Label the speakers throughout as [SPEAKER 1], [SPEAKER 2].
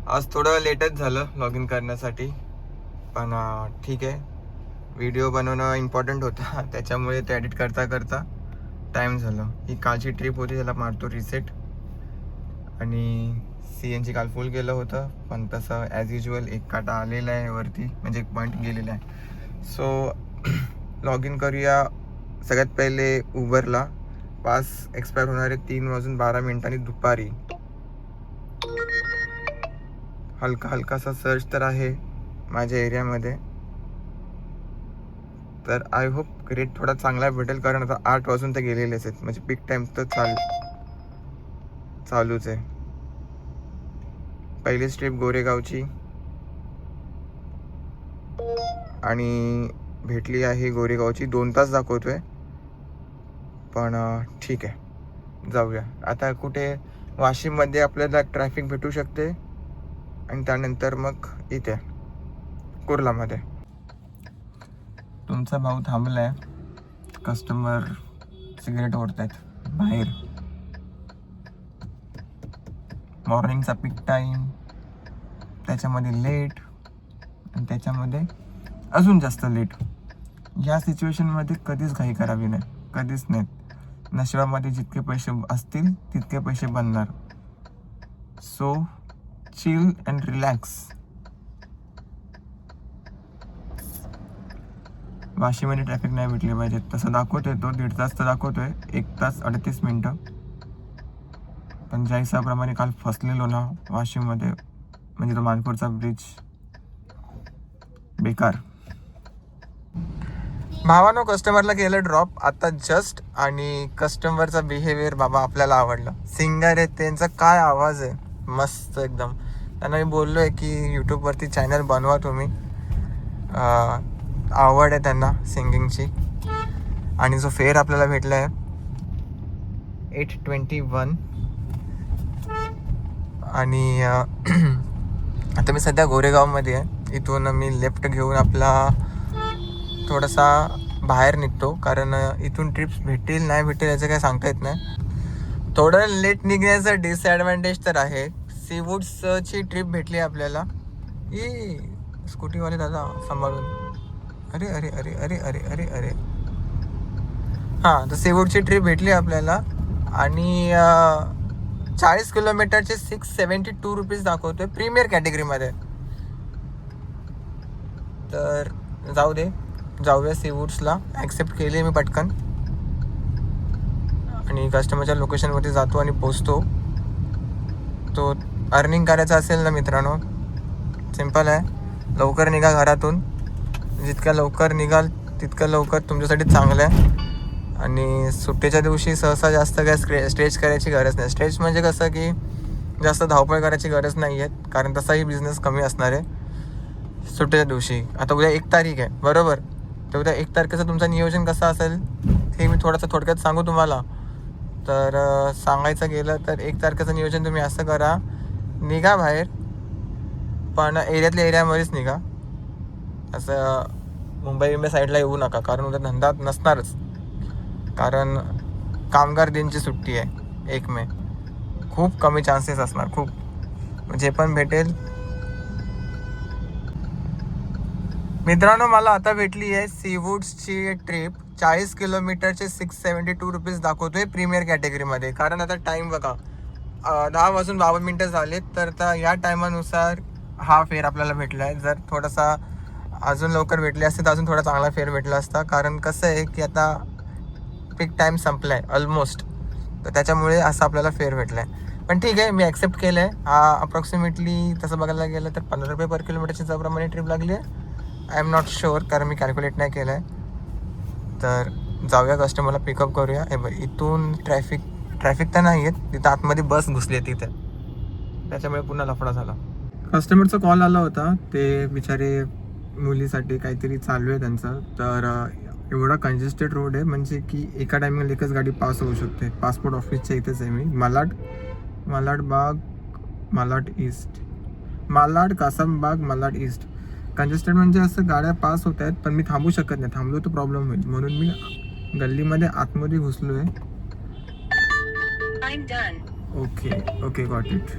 [SPEAKER 1] आज थोडं लेटच झालं लॉग इन करण्यासाठी, पण ठीक आहे. व्हिडिओ बनवणं इम्पॉर्टंट होतं त्याच्यामुळे ते एडिट करता करता टाईम झालं. ही कालची ट्रिप होती, त्याला मारतो रिसेट. आणि CNG काल फुल केलं होतं, पण तसं ॲज युजल एक काटा आलेला आहे वरती, म्हणजे एक पॉईंट गेलेला आहे. सो लॉग इन करूया. सगळ्यात पहिले उबरला. पास एक्सपायर होणारे 3:12 दुपारी. हलकासा सर्च तर आहे माझ्या एरियामध्ये, तर आय होप रेट थोडा चांगला भेटेल, कारण आता 8 वाजून तर गेलेलेच आहेत, म्हणजे पीक टाईम तर चालूच आहे. पहिली ट्रिप गोरेगावची आणि भेटली आहे गोरेगावची. 2 तास दाखवतोय, पण ठीक आहे, जाऊया. आता कुठे वाशिममध्ये आपल्याला ट्रॅफिक भेटू शकते, आणि त्यानंतर मग इथे कुर्लामध्ये. तुमचा भाऊ थांबलाय, कस्टमर सिगरेट ओढतायत बाहेर. मॉर्निंगचा पीक टाईम, त्याच्यामध्ये लेट, आणि त्याच्यामध्ये अजून जास्त लेट. या सिच्युएशनमध्ये कधीच घाई करावी नाही, कधीच नाही. नशिबामध्ये जितके पैसे असतील तितके पैसे बनणार. So chill and relax. वाशीमध्ये ट्रॅफिक नाही भेटले पाहिजे, तसं दाखवतोय तो 1.5 तास तर दाखवतोय, 1 तास 38 मिनटं. पण ज्या हिसाबाप्रमाणे काल फसलेलो ना वाशिममध्ये, म्हणजे तो मानपूरचा ब्रिज बेकार. भावानो कस्टमरला केलं ड्रॉप आता जस्ट, आणि कस्टमरचा बिहेवियर बाबा आपल्याला आवडलं. सिंगर आहे, त्यांचा काय आवाज आहे, मस्त एकदम. त्यांना मी बोललो आहे की यूट्यूबवरती चॅनल बनवा तुम्ही, आवड आहे त्यांना सिंगिंगची. आणि जो फेअर आपल्याला भेटला आहे 821. आणि आता मी सध्या गोरेगावमध्ये आहे. इथून मी लेफ्ट घेऊन आपला थोडासा बाहेर निघतो, कारण इथून ट्रिप्स भेटतील नाही भेटेल याचं काही सांगता येत नाही. थोडं लेट निघण्याचं डिसॲडव्हान्टेज तर आहे. सीवूड्सची ट्रिप भेटली आपल्याला. ही स्कूटीवाले दादा सांभाळून. अरे अरे अरे अरे अरे अरे अरे हां, तर सीवूडची ट्रिप भेटली आपल्याला, आणि 40 किलोमीटरचे 672 रुपीज दाखवतोय प्रीमियर कॅटेगरीमध्ये. तर जाऊ दे, जाऊया सीवूड्सला. ॲक्सेप्ट केली मी पटकन, आणि कस्टमरच्या लोकेशनवरती जातो आणि पोचतो. तो अर्निंग करायचा असेल ना मित्रांनो, सिम्पल आहे. लवकर निघा घरातून. जितक्या लवकर निघाल तितकं लवकर तुमच्यासाठी चांगलं आहे. आणि सुट्टीच्या दिवशी सहसा जास्त काय स्ट्रेच करायची गरज नाही. स्ट्रेच म्हणजे कसं की जास्त धावपळ करायची गरज नाही आहे, कारण तसाही बिझनेस कमी असणार आहे सुट्टीच्या दिवशी. आता उद्या 1 तारीख आहे बरोबर, तर उद्या 1 तारखेचं तुमचं नियोजन कसं असेल हे मी थोडक्यात सांगू तुम्हाला. तर सांगायचं गेलं तर 1 तारखेचं नियोजन तुम्ही असं करा, निघा बाहेर, पण एरियातल्या एरियामध्येच निघा. असं मुंबई साईडला येऊ नका, कारण उद्या धंदा नसणारच. कारण कामगार दिनची सुट्टी आहे 1 मे. खूप कमी चान्सेस असणार, खूप. जे पण भेटेल. मित्रांनो मला आता भेटली आहे सीवूड्सची ट्रिप. 40 किलोमीटरचे 672 रुपीज दाखवतोय प्रीमियर कॅटेगरीमध्ये. कारण आता टाईम बघा, 10:52 झालेत, तर आता या टायमानुसार हा फेअर आपल्याला भेटला आहे. जर थोडासा अजून लवकर भेटले असते तर अजून थोडा चांगला फेअर भेटला असता. कारण कसं आहे की आता पीक टाईम संपला आहे ऑलमोस्ट, तर त्याच्यामुळे असं आपल्याला फेअर भेटला आहे. पण ठीक आहे, मी ॲक्सेप्ट केलं आहे. हा अप्रॉक्सिमेटली तसं बघायला गेलं तर 15 रुपये पर किलोमीटरची ज्याप्रमाणे ट्रिप लागली आहे. आय एम नॉट शुअर, कारण मी कॅल्क्युलेट नाही केलं आहे. तर जाऊया, कस्टमरला पिकअप करूया. इथून ट्रॅफिक तर नाही आहेत, तिथं आतमध्ये बस घुसली आहे तिथे, त्याच्यामुळे पुन्हा लफडा झाला. कस्टमरचा कॉल आला होता, ते बिचारे मुलीसाठी काहीतरी चालू आहे त्यांचं. तर एवढा कंजेस्टेड रोड आहे, म्हणजे की एका टायमिंगला एकच गाडी पास होऊ शकते. पासपोर्ट ऑफिसच्या इथेच आहे मी, Malad east, Malad Kasambag Malad east. Congested म्हणजे असं गाड्या पास होत आहेत, पण मी थांबू शकत नाही. थांबलो तर प्रॉब्लेम होईल, म्हणून मी गल्लीमध्ये आतमध्ये घुसलो आहे. Okay got it.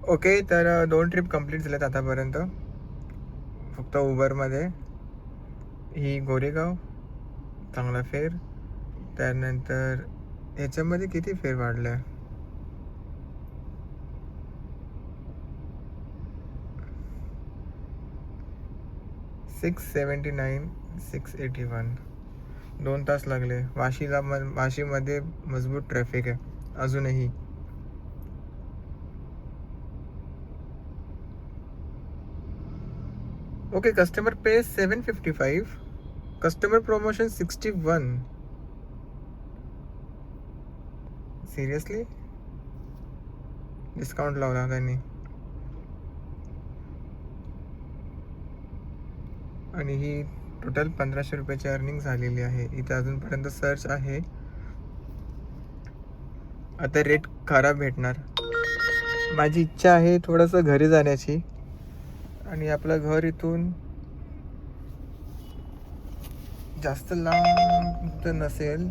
[SPEAKER 1] ओके, तर 2 ट्रिप कंप्लीट झाल्यात आतापर्यंत फक्त उबरमध्ये. ही गोरेगाव चांगला फेर, त्यानंतर ह्याच्यामध्ये किती फेर वाढलं 679 681. 2 तास लागले. वाशीमध्ये मजबूत ट्रॅफिक आहे अजूनही. ओके, कस्टमर पे 755, कस्टमर प्रमोशन 61. सिरियसली डिस्काउंट लावला त्यांनी. आणि ही टोटल 1500 रुपयाची अर्निंग झालेली आहे. इथे अजूनपर्यंत सर्च आहे. आता रेट खराब भेटणार. माझी इच्छा आहे थोडंसं घरी जाण्याची, आणि आपलं घर इथून जास्त लांब तर नसेल.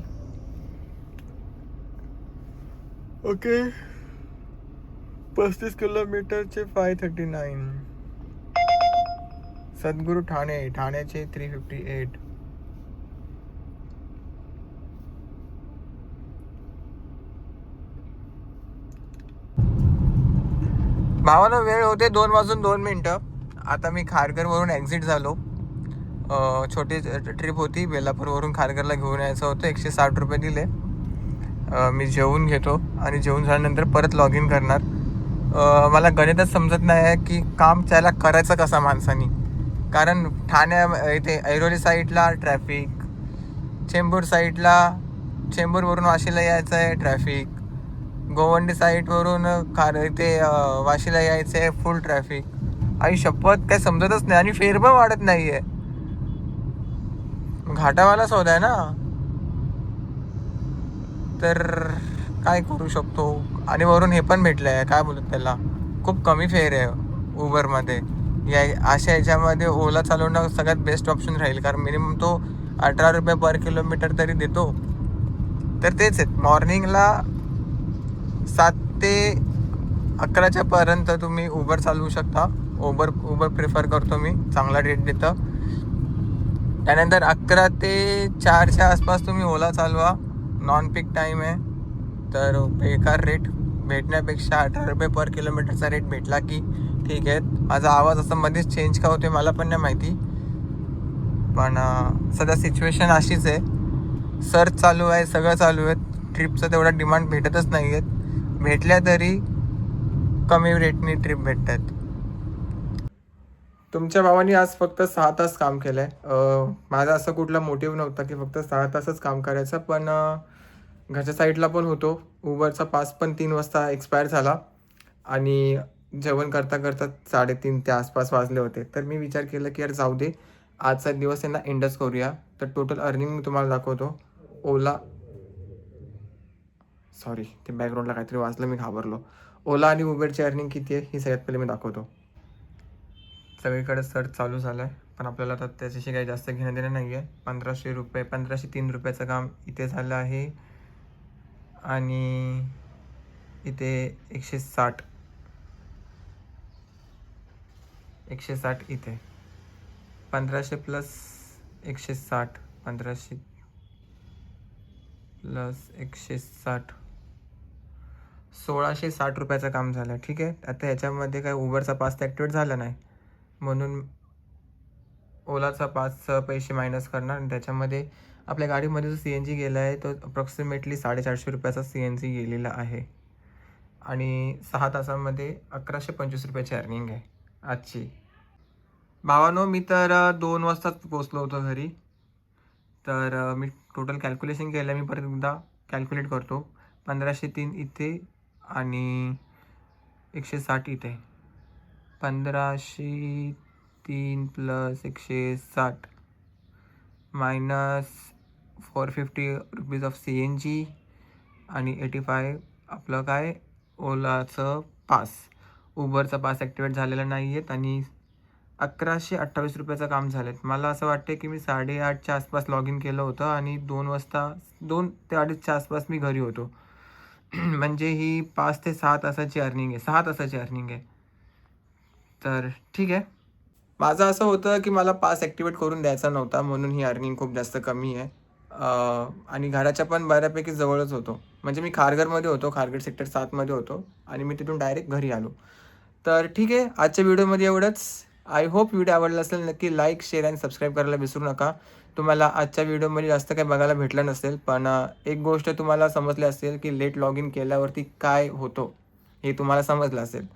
[SPEAKER 1] ओके, 35 किलोमीटरचे 539. सद्गुरू ठाण्याचे 358. भावाला वेळ होते 2 वाजून 2 मिनटं. आता मी खारघरवरून एक्झिट झालो. छोटी ट्रिप होती, बेलापूरवरून खारघरला घेऊन यायचं होतं. 160 रुपये दिले. मी जेवून घेतो आणि जेवून झाल्यानंतर परत लॉग इन करणार. मला गणितच समजत नाही आहे की काम त्याला करायचं कसं माणसानी. कारण इथे ऐरोली साईडला ट्रॅफिक, चेंबूर साईडला, चेंबूरवरून वाशीला यायचं आहे ट्रॅफिक, गोवंडी साईडवरून इथे वाशीला यायचं आहे फुल ट्रॅफिक. आई शपथ काय समजतच नाही. आणि फेर पण वाढत नाही आहे. घाटावाला सौदा आहे ना, तर काय करू शकतो. आणि वरून हे पण भेटलं आहे, काय बोलतात त्याला, खूप कमी फेअर आहे उबरमध्ये. अशा ह्याच्यामध्ये ओला चालवणं सगळ्यात बेस्ट ऑप्शन राहील. कारण मिनिमम तो 18 रुपये पर किलोमीटर तरी देतो. तर तेच आहेत, मॉर्निंगला 7 ते 11च्या पर्यंत तुम्ही उबर चालवू शकता. उबर प्रिफर करतो मी, चांगला रेट देतं. त्यानंतर 11 ते 4च्या आसपास तुम्ही ओला चालवा, नॉन पीक टाईम आहे. तर बेकार रेट भेटण्यापेक्षा 18 रुपये पर किलोमीटरचा रेट भेटला की ठीक आहे. माझा आवाज असं मध्येच चेंज का होते मला पण नाही माहिती, पण सध्या सिच्युएशन अशीच आहे. सर्च चालू आहे, सगळं चालू आहे. ट्रिपचं तेवढा डिमांड भेटतच नाही आहेत. भेटल्या तरी कमी रेटनी ट्रिप भेटत आहेत. तुमच्या भावाने आज फक्त 6 तास काम केलं आहे. माझा असं कुठला मोटिव्ह नव्हता की फक्त 6 तासच काम करायचं, पण घरच्या साईडला पण होतो. उबरचा पास पण 3 वाजता एक्सपायर झाला आणि जेवण करता करता 3:30 त्या आसपास वाजले होते. तर मी विचार केला की यार जाऊ दे, आजचा दिवस यांना इंडस करूया. तर टोटल अर्निंग मी तुम्हाला दाखवतो. सॉरी, ते बॅकग्राऊंडला काहीतरी वाजलं, मी घाबरलो. ओला आणि उबरची अर्निंग किती आहे ही सगळ्यात पहिले मी दाखवतो. सगळीकडे सर्च चालू झालं आहे, पण आपल्याला तर त्याच्याशी काही जास्त घेणं देणं नाही आहे. 1503 रुपयाचं काम इथे झालं आहे. आणि इथे 160 इथे 1500 प्लस 160, 1500 प्लस 160, 1660 रुपयाचं काम झालं. ठीक आहे. आता ह्याच्यामध्ये काय उबरचा पास तर ॲक्टिवेट झाला नाही, म्हणून ओलाचा पासचं पैसे मायनस करणार. आणि त्याच्यामध्ये आपल्या गाडीमध्ये जो CNG गेला आहे तो अप्रॉक्सिमेटली 450 रुपयाचा CNG गेलेला आहे. आणि 6 तासामध्ये 1125 रुपयाची अर्निंग आहे आजची. भावानो, मी तर 2 वाजताच पोचलो होतो घरी. तर मी टोटल कॅल्क्युलेशन केलं. मी परत एकदा कॅल्क्युलेट करतो. 1503 इथे आणि 160 इथे. 1503 plus 160 minus 450 rupees of CNG आणि 85 आपलं काय ओलाचं पास. उबरचा पास ॲक्टिवेट झालेला नाही आहेत आणि 1128 रुपयाचं काम झालं आहे. मला असं वाटते की मी 8:30च्या आसपास लॉग इन केलं होतं आणि 2 ते 2:30च्या आसपास मी घरी होतो. म्हणजे ही 5 ते 6 तासाची अर्निंग आहे, 6 तासाची अर्निंग आहे. तर ठीक आहे. माझं असं होतं की मला पास ॲक्टिवेट करून द्यायचा नव्हता, म्हणून ही अर्निंग खूप जास्त कमी आहे. आणि घराच्या पण बऱ्यापैकी जवळच होतो. म्हणजे मी खारघरमध्ये होतो, खारघर सेक्टर 7मध्ये होतो आणि मी तिथून डायरेक्ट घरी आलो. तर ठीक आहे, आजच्या व्हिडिओमध्ये एवढंच. आय होप व्हिडिओ आवडला असेल. नक्की लाईक, शेअर आणि सबस्क्राईब करायला विसरू नका. तुम्हाला आजच्या व्हिडिओमध्ये जास्त काही बघायला भेटलं नसेल, पण एक गोष्ट तुम्हाला समजली असेल की लेट लॉग इन केल्यावरती काय होतं, हे तुम्हाला समजलं असेल.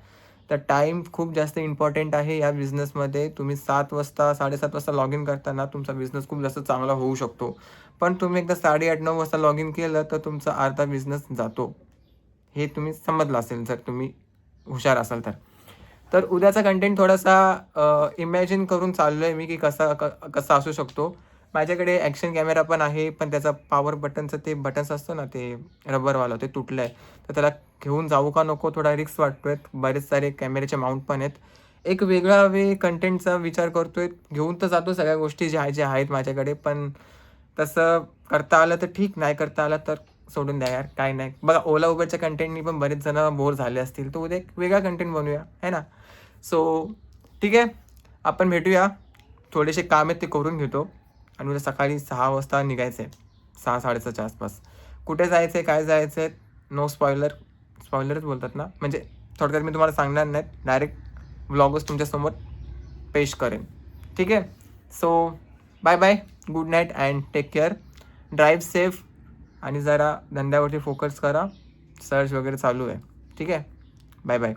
[SPEAKER 1] तर टाईम खूप जास्त इम्पॉर्टंट आहे या बिझनेसमध्ये. तुम्ही 7 वाजता 7:30 वाजता लॉग इन करताना तुमचा बिझनेस खूप जास्त चांगला होऊ शकतो. पण तुम्ही एकदा 8:30-9 वाजता लॉग इन केलं तर तुमचा अर्धा बिझनेस जातो. हे तुम्ही समजलं असेल जर तुम्ही हुशार असाल तर. तर उद्याचा कंटेंट थोडासा इमॅजिन करून चाललो आहे मी की कसा असू शकतो. माझ्याकडे ॲक्शन कॅमेरा पण आहे, पण त्याचा पॉवर बटनचं ते बटन्स असतं ना, ते रबरवालं ते तुटलं आहे. तर त्याला घेऊन जाऊ का नको थोडा रिस्क वाटतोय. बरेच सारे कॅमेऱ्याचे माउंट पण आहेत. एक वेगळा कंटेंटचा विचार करतोय. घेऊन तर जातो सगळ्या गोष्टी ज्या आहेत माझ्याकडे, पण तसं करता आलं तर ठीक, नाही करता आलं तर सोडून द्या यार, काय नाही. बघा ओला उबरच्या कंटेंटनी पण बरेच जण बोर झाले असतील, तर उद्या एक वेगळा कंटेंट बनवूया, आहे ना. सो ठीक आहे, आपण भेटूया. थोडेसे काम आहेत ते करून घेतो आणि उद्या सकाळी 6 वाजता निघायचं आहे, 6-6:30च्या आसपास. कुठे जायचं आहे, काय जायचं आहे, नो स्पॉइलर. स्पॉइलरच बोलतात ना, म्हणजे थोडक्यात मी तुम्हाला सांगणार नाही, डायरेक्ट व्लॉगच तुमच्यासमोर पेश करेन. ठीक आहे. So bye bye, good night and take care. Drive safe आणि जरा धंद्यावरती फोकस करा. सर्च वगैरे चालू आहे. ठीक आहे. Bye bye.